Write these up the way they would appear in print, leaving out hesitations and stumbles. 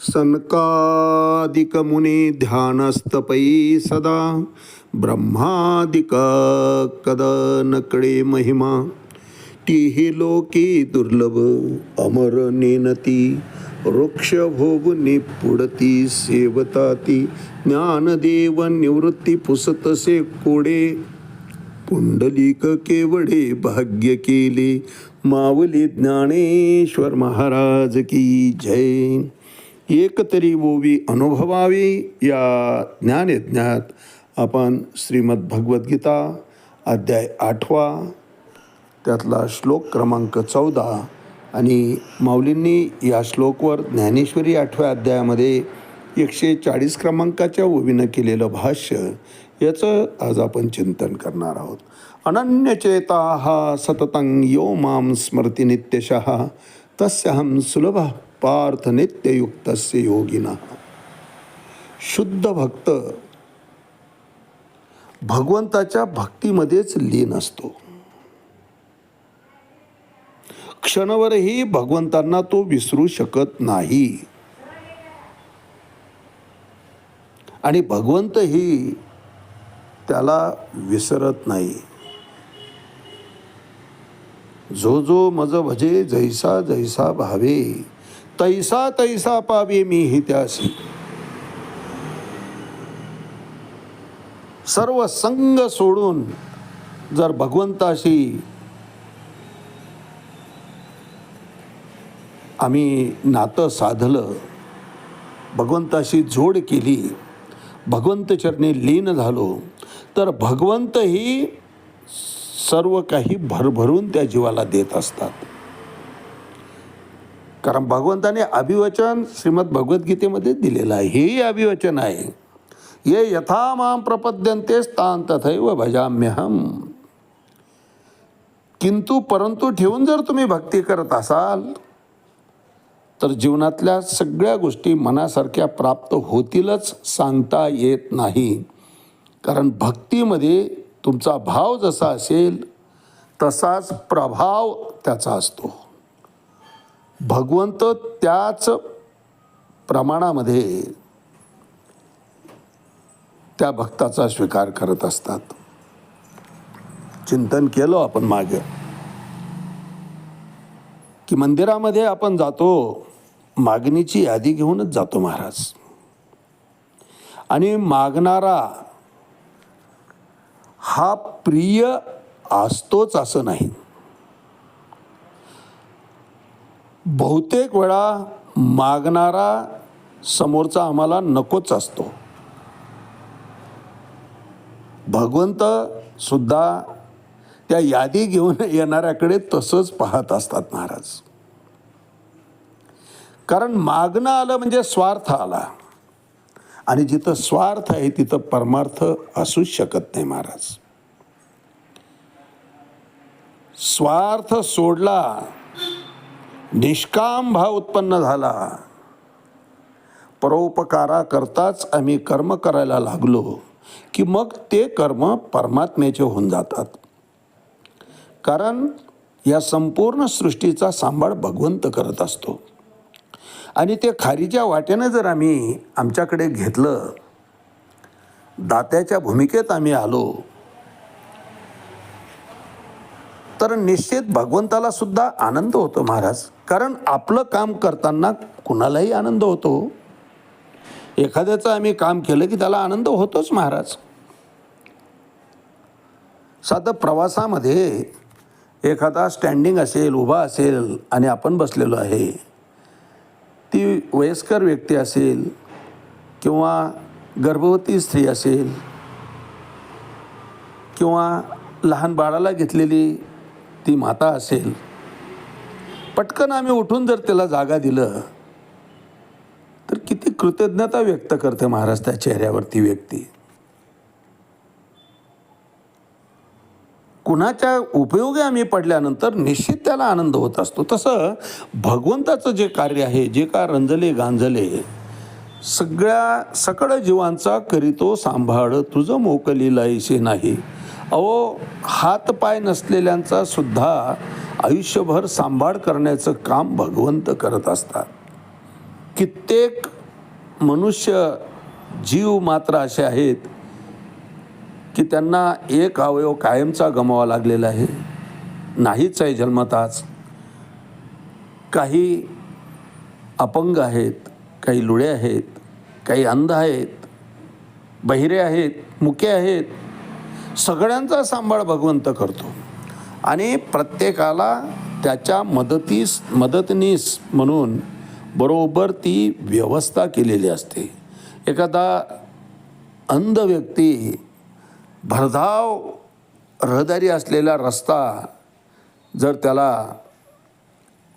सनकादिकमुने ध्यानस्तपै सदा ब्रह्मादिक कदनकडे महिमा तीही लोके दुर्लभ अमर नेनती वृक्ष भोगुनी पुढती सेवताती ज्ञानदेव निवृत्ती पुसतसे कोडे पुंडलिक केवडे भाग्य केले माऊली ज्ञानेश्वर महाराज की जय. एक तरी ओवी अनुभवावी या ज्ञानयज्ञात आपण श्रीमद भगवद्गीता अध्याय 8 त्यातला श्लोक क्रमांक 14 आणि माऊलींनी या श्लोकवर ज्ञानेश्वरी 8व्या अध्यायामध्ये 140 क्रमांकाच्या ओवीनं केलेलं भाष्य याचं आज आपण चिंतन करणार आहोत. अनन्यचेता सततं यो मां स्मरति नित्यशः तस्यहं सुलभ पार्थ नित्ययुक्तस्य योगिनः. शुद्ध भक्त भगवंताच्या भक्तीमध्येच लीन असतो. क्षणभरही भगवंतांना तो विसरू शकत नाही आणि भगवंतही त्याला विसरत नाही. जो जो मज भजे जैसा जैसा भावे तैसा तैसा पावे मी हि त्यासी. सर्व संग सोडून जर भगवंताशी आम्ही नातं साधलं, भगवंताशी जोड केली, भगवंतचरणी लीन झालो तर भगवंतही सर्व काही भरभरून त्या जीवाला देत असतात. कारण भगवंताने अभिवचन श्रीमद भगवद्गीतेमध्ये दिलेलं आहे. हेही अभिवचन आहे. ये यथा मां प्रपद्यन्ते तां तथैव भजाम्यहम. किंतु परंतु ठेवून जर तुम्ही भक्ती करत असाल तर जीवनातल्या सगळ्या गोष्टी मनासारख्या प्राप्त होतीलच सांगता येत नाही. कारण भक्तीमध्ये तुमचा भाव जसा असेल तसाच प्रभाव त्याचा असतो. भगवंत त्याच प्रमाणामध्ये त्या भक्ताचा स्वीकार करत असतात. चिंतन केलं आपण मागे की मंदिरामध्ये आपण जातो, मागणीची यादी घेऊनच जातो महाराज. आणि मागणारा हा प्रिय असतोच असं नाही. बहुतेक वेळा मागणारा समोरचा आम्हाला नकोच असतो. भगवंत सुद्धा त्या यादी घेऊन येणाऱ्याकडे तसंच पाहत असतात महाराज. कारण मागणं आलं म्हणजे स्वार्थ आला आणि जिथं स्वार्थ आहे तिथं परमार्थ असूच शकत नाही महाराज. स्वार्थ सोडला, निष्काम भाव उत्पन्न झाला, परोपकाराकरताच आम्ही कर्म करायला लागलो की मग ते कर्म परमात्म्याचे होऊन जातात. कारण या संपूर्ण सृष्टीचा सांभाळ भगवंत करत असतो आणि ते खारीच्या वाटेनं जर आम्ही आमच्याकडे घेतलं, दात्याच्या भूमिकेत आम्ही आलो तर निश्चित भगवंताला सुद्धा आनंद होतो महाराज. कारण आपलं काम करताना कुणालाही आनंद होतो. एखाद्याचं आम्ही काम केलं की त्याला आनंद होतोच महाराज. साधं प्रवासामध्ये एखादा स्टँडिंग असेल, उभा असेल आणि आपण बसलेलो आहे, ती वयस्कर व्यक्ती असेल किंवा गर्भवती स्त्री असेल किंवा लहान बाळाला घेतलेली ती माता असेल, पटकन आम्ही उठून जर त्याला जागा दिलं तर किती कृतज्ञता व्यक्त करते महाराज त्या चेहऱ्यावरती व्यक्ती. कुणाच्या उपयोगी आम्ही पडल्यानंतर निश्चित त्याला आनंद होत असतो. तसं भगवंताचं जे कार्य आहे, जे का रंजले गांजले सगळ्या सकळ जीवांचा करीतो सांभाळ तुझं मोकली लायसे नाही. अहो, हात पाय नसलेल्यांचा सुद्धा आयुष्यभर सांभाळ करण्याचं काम भगवंत करत असतात. कित्येक मनुष्य जीव मात्र असे आहेत की त्यांना एक अवयव कायमचा गमावा लागलेला आहे, नाहीच आहे जन्मताच. काही अपंग आहेत, काही लुळे आहेत, काही अंध आहेत, बहिरे आहेत, मुके आहेत. सगळ्यांचा सांभाळ भगवंत करतो आणि प्रत्येकाला त्याच्या मदतनीस म्हणून बरोबर ती व्यवस्था केलेली असते. एखादा अंध व्यक्ती भरधाव रहदारी असलेला रस्ता जर त्याला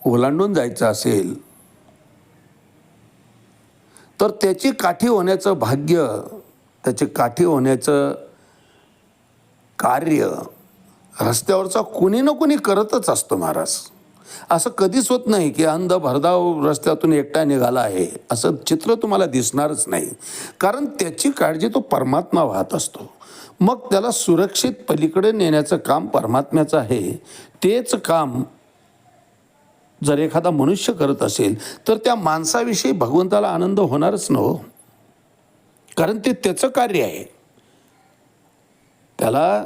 ओलांडून जायचं असेल तर त्याची काठी होण्याचं भाग्य, त्याची काठी होण्याचं कार्य रस्त्यावरचा कुणी ना कुणी करतच असतो महाराज. असं कधीच होत नाही की अंध भरधाव रस्त्यातून एकटा निघाला आहे असं चित्र तुम्हाला दिसणारच नाही. कारण त्याची काळजी तो परमात्मा वाहत असतो. मग त्याला सुरक्षित पलीकडे नेण्याचं काम परमात्म्याचं आहे. तेच काम जर एखादा मनुष्य करत असेल तर त्या माणसाविषयी भगवंताला आनंद होणारच न हो. कारण ते त्याचं कार्य आहे. त्याला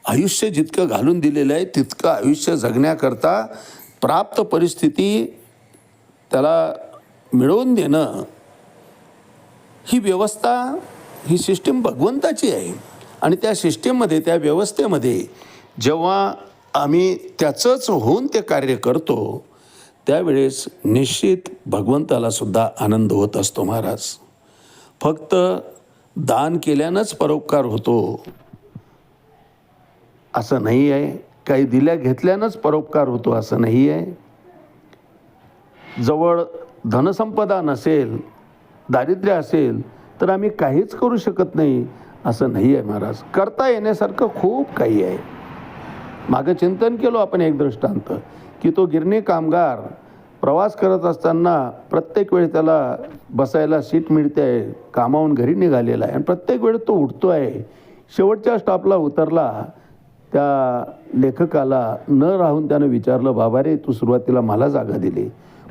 आयुष्य जितकं घालून दिलेलं आहे तितकं आयुष्य जगण्याकरता प्राप्त परिस्थिती त्याला मिळवून देणं ही व्यवस्था, ही सिस्टीम भगवंताची आहे. आणि त्या सिस्टीममध्ये, त्या व्यवस्थेमध्ये जेव्हा आम्ही त्याचंच होऊन ते कार्य करतो त्यावेळेस निश्चित भगवंताला सुद्धा आनंद होत असतो महाराज. फक्त दान केल्यानंच परोपकार होतो असं नाही आहे. काही दिल्या घेतल्यानंच परोपकार होतो असं नाही आहे. जवळ धनसंपदा नसेल, दारिद्र्य असेल तर आम्ही काहीच करू शकत नाही असं नाही आहे महाराज. करता येण्यासारखं खूप काही आहे. मागं चिंतन केलं आपण एक दृष्टांत की तो गिरणी कामगार प्रवास करत असताना प्रत्येक वेळी त्याला बसायला सीट मिळते आहे, कामावून घरी निघालेला आहे आणि प्रत्येक वेळी तो उठतो आहे. शेवटच्या स्टॉपला उतरला, त्या लेखकाला न राहून त्यानं विचारलं, बाबा रे तू सुरुवातीला मला जागा दिली,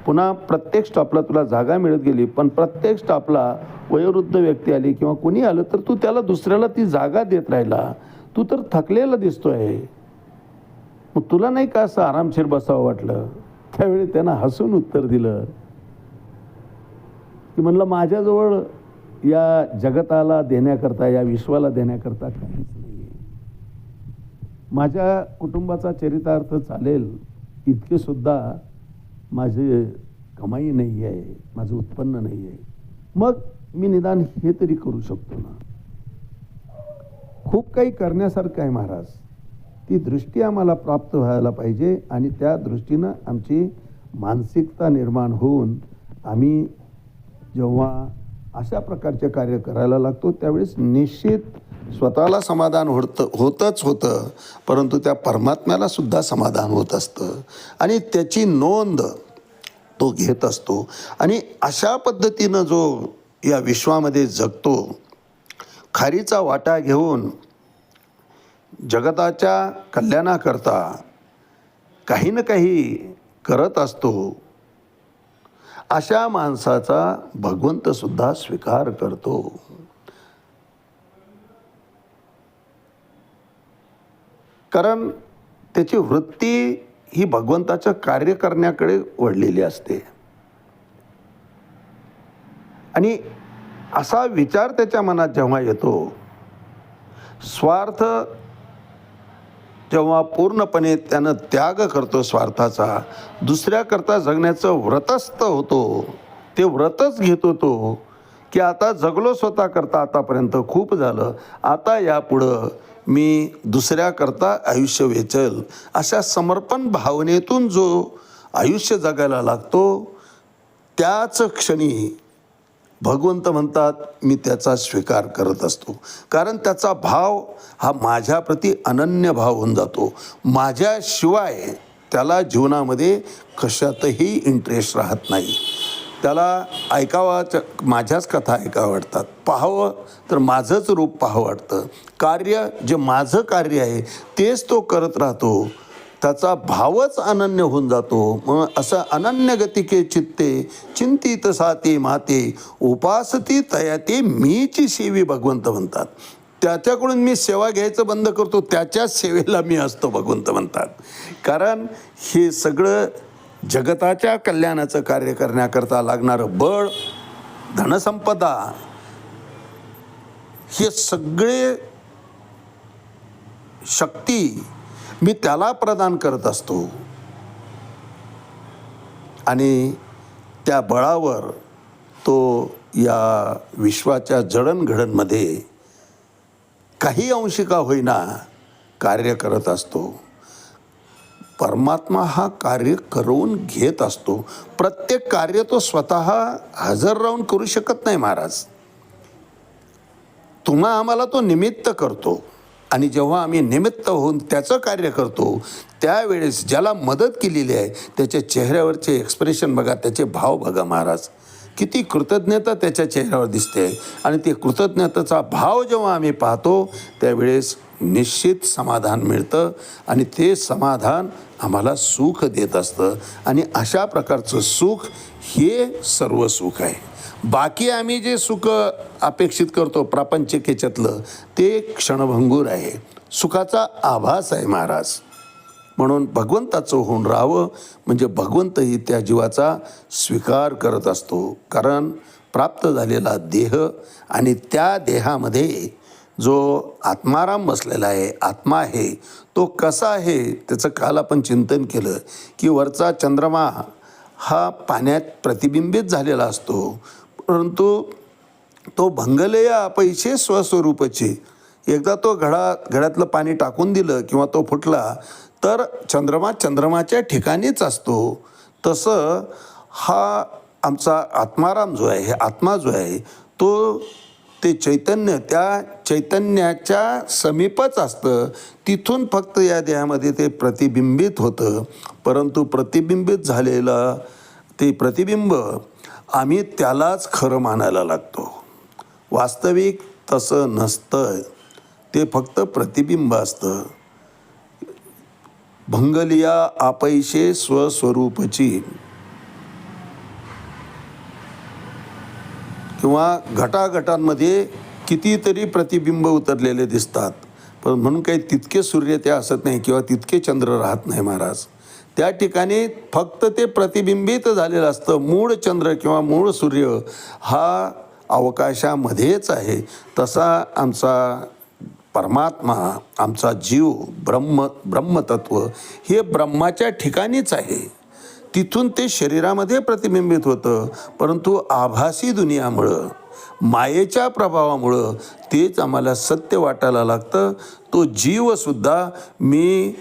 पुन्हा प्रत्येक स्टॉपला तुला जागा मिळत गेली, पण प्रत्येक स्टॉपला वयोवृद्ध व्यक्ती आली किंवा कोणी आलं तर तू त्याला दुसऱ्याला ती जागा देत राहिला. तू तर थकलेला दिसतो आहे, मग तुला नाही का असं आरामशीर बसावं वाटलं? त्यावेळी त्यानं हसून उत्तर दिलं की म्हणलं माझ्याजवळ या जगताला देण्याकरता, या विश्वाला देण्याकरता काहीच नाही. माझ्या कुटुंबाचा चरितार्थ चालेल इतके सुद्धा माझे कमाई नाही आहे, माझं उत्पन्न नाही आहे. मग मी निदान हे तरी करू शकतो ना. खूप काही करण्यासारखं आहे महाराज. ती दृष्टी आम्हाला प्राप्त व्हायला पाहिजे आणि त्या दृष्टीनं आमची मानसिकता निर्माण होऊन आम्ही जेव्हा अशा प्रकारचे कार्य करायला लागतो त्यावेळेस निश्चित स्वतःला समाधान होतंच होतं, परंतु त्या परमात्म्याला सुद्धा समाधान होत असतं आणि त्याची नोंद तो घेत असतो. आणि अशा पद्धतीनं जो या विश्वामध्ये जगतो, खारीचा वाटा घेऊन जगताच्या कल्याणाकरता काही ना काही करत असतो, अशा माणसाचा भगवंत सुद्धा स्वीकार करतो. कारण त्याची वृत्ती ही भगवंताचं कार्य करण्याकडे वळलेली असते. आणि असा विचार त्याच्या मनात जेव्हा येतो, स्वार्थ जेव्हा पूर्णपणे त्यानं त्याग करतो स्वार्थाचा, दुसऱ्याकरता जगण्याचं व्रतस्थ होतो, ते व्रतच घेतो तो की आता जगलो स्वतःकरता आतापर्यंत खूप झालं, आता यापुढं मी दुसऱ्याकरता आयुष्य वेचल, अशा समर्पण भावनेतून जो आयुष्य जगायला लागतो त्याच क्षणी भगवंत म्हणतात मी त्याचा स्वीकार करत असतो. कारण त्याचा भाव हा माझ्याप्रती अनन्य भाव होऊन जातो. माझ्याशिवाय त्याला जीवनामध्ये कशातही इंटरेस्ट राहत नाही. त्याला ऐकावाच्या माझ्याच कथा ऐकावं वाटतात, पाहावं तर माझंच रूप पाहावं वाटतं, कार्य जे माझं कार्य आहे तेच तो करत राहतो. त्याचा भावच अनन्य होऊन जातो. मग असं अनन्य गतिके चित्ते चिंतित साते माते उपासती तयाते मीची सेवी भगवंत म्हणतात. त्याच्याकडून मी सेवा घ्यायचं बंद करतो, त्याच्याच सेवेला मी असतो भगवंत म्हणतात. कारण हे सगळं जगताच्या कल्याणाचं कार्य करण्याकरता लागणारं बळ, धनसंपदा, हे सगळे शक्ती मी त्याला प्रदान करत असतो आणि त्या बळावर तो या विश्वाच्या जडणघडणमध्ये काही अंशी का होईना कार्य करत असतो. परमात्मा हा कार्य करून घेत असतो. प्रत्येक कार्य तो स्वतः हजर राहून करू शकत नाही महाराज. तुम्हा आम्हाला तो निमित्त करतो आणि जेव्हा आम्ही निमित्त होऊन त्याचं कार्य करतो त्यावेळेस ज्याला मदत केलेली आहे त्याच्या चेहऱ्यावरचे एक्सप्रेशन बघा, त्याचे भाव बघा महाराज. किती कृतज्ञता त्याच्या चेहऱ्यावर दिसते आणि ते कृतज्ञतेचा भाव जेव्हा आम्ही पाहतो त्यावेळेस निश्चित समाधान मिळतं आणि ते समाधान आम्हाला सुख देत असतं. आणि अशा प्रकारचं सुख हे सर्व सुख आहे. बाकी आम्ही जे सुख अपेक्षित करतो प्रापंचिक याच्यातलं ते क्षणभंगूर आहे, सुखाचा आभास आहे महाराज. म्हणून भगवंताचं होऊन राहावं म्हणजे भगवंतही त्या जीवाचा स्वीकार करत असतो. कारण प्राप्त झालेला देह आणि त्या देहामध्ये जो आत्माराम बसलेला आहे, आत्मा आहे, तो कसा आहे त्याचं काल आपण चिंतन केलं की वरचा चंद्रमा हा पाण्यात प्रतिबिंबित झालेला असतो, परंतु तो भंगलेया पैसे स्वस्वरूपचे. एकदा तो घड्यातलं पाणी टाकून दिलं किंवा तो फुटला तर चंद्रमा चंद्रमाच्या ठिकाणीच असतो. तसं हा आमचा आत्माराम जो आहे, हे आत्मा जो आहे तो ते चैतन्य त्या चैतन्याच्या समीपच असतं. तिथून फक्त या देहामध्ये ते प्रतिबिंबित होतं. परंतु प्रतिबिंबित झालेलं ते प्रतिबिंब आम्ही त्यालाच खरं मानायला लागतो. वास्तविक तसं नसतं, ते फक्त प्रतिबिंब असतं. भंगलिया आपैशे स्वस्वरूपची किंवा घटाघटांमध्ये कितीतरी प्रतिबिंब उतरलेले दिसतात, पण म्हणून काही तितके सूर्य ते असत नाही किंवा तितके चंद्र राहत नाही महाराज. त्या ठिकाणी फक्त ते प्रतिबिंबित झालेलं असतं. मूळ चंद्र किंवा मूळ सूर्य हा अवकाशामध्येच आहे. तसा आमचा परमात्मा, आमचा जीव, ब्रह्मतत्व हे ब्रह्माच्या ठिकाणीच आहे. तिथून ते शरीरामध्ये प्रतिबिंबित होतं, परंतु आभासी दुनियामुळं, मायेच्या प्रभावामुळं तेच आम्हाला सत्य वाटायला लागतं. तो जीवसुद्धा मी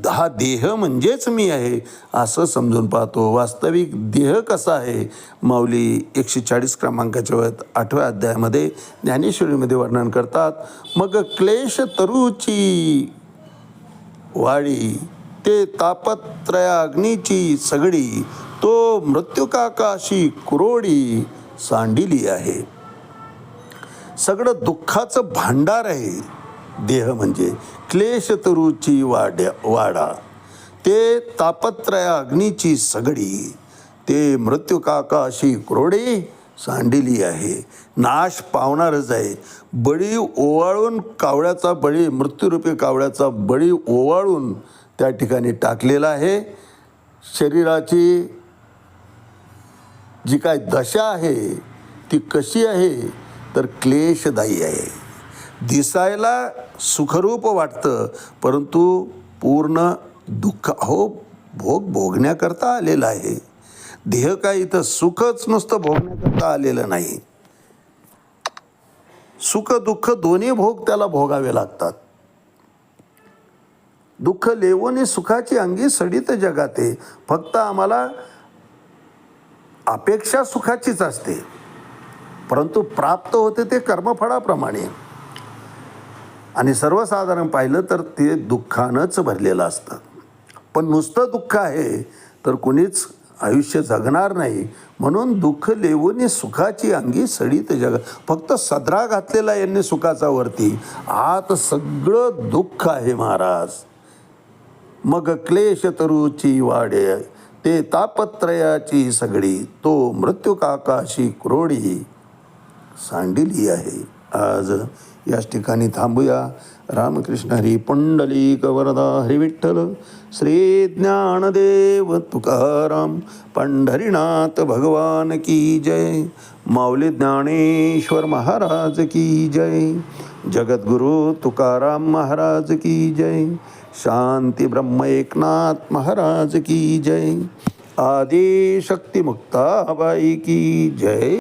हा देह म्हणजेच मी आहे असं समजून पाहतो. वास्तविक देह कसा आहे माऊली 140 क्रमांकाच्या 8व्या अध्यायामध्ये ज्ञानेश्वरीमध्ये वर्णन करतात. मग क्लेश तरुची वाळी ते तापत्रया अग्नीची सगडी तो मृत्युकाकाशी कुरोडी सांडिली आहे. सगळं दुःखाचं भांडार आहे देह म्हणजे. क्लेश तरुची वाडा ते तापत्रया अग्नीची सगडी ते मृत्युकाकाशी कुरोडी सांडिली आहे. नाश पावणारच आहे. बळी ओवाळून कावळ्याचा बळी, मृत्यूरूपी कावळ्याचा बळी ओवाळून त्या ठिकाणी टाकलेला आहे. शरीराची जी काय दशा आहे ती कशी आहे तर क्लेशदायी आहे. दिसायला सुखरूप वाटतं, परंतु पूर्ण दुःख भोग भोगण्याकरता आलेला आहे. देह काय इथं सुखच नुसतं भोगण्याकरता आलेलं नाही. सुख दुःख दोन्ही भोग त्याला भोगावे लागतात. दुःख लेवोनी सुखाची अंगी सडित जगाते. फक्त आम्हाला अपेक्षा सुखाचीच असते, परंतु प्राप्त होते ते कर्मफळाप्रमाणे. आणि सर्वसाधारण पाहिलं तर ते दुःखानंच भरलेलं असतं. पण नुसतं दुःख आहे तर कुणीच आयुष्य जगणार नाही. म्हणून दुःख लेवोनी सुखाची अंगी सडित जग. फक्त सदरा घातलेला यांनी सुखाचा वरती, आत सगळं दुःख आहे महाराज. मग क्लेश तरुची वाडे ते तापत्रयाची सगळी तो मृत्यू काकाशी क्रोडी सांडिली आहे. आज याच ठिकाणी थांबूया. रामकृष्ण हरी पुंडलिक वरदा हरी विठ्ठल. श्री ज्ञानदेव तुकाराम पंढरीनाथ भगवान की जय. माऊली ज्ञानेश्वर महाराज की जय. जगद्गुरु तुकाराम महाराज की जय. शांती ब्रह्म एकनाथ महाराज की जय. आदि शक्ती मुक्ताबाई की जय.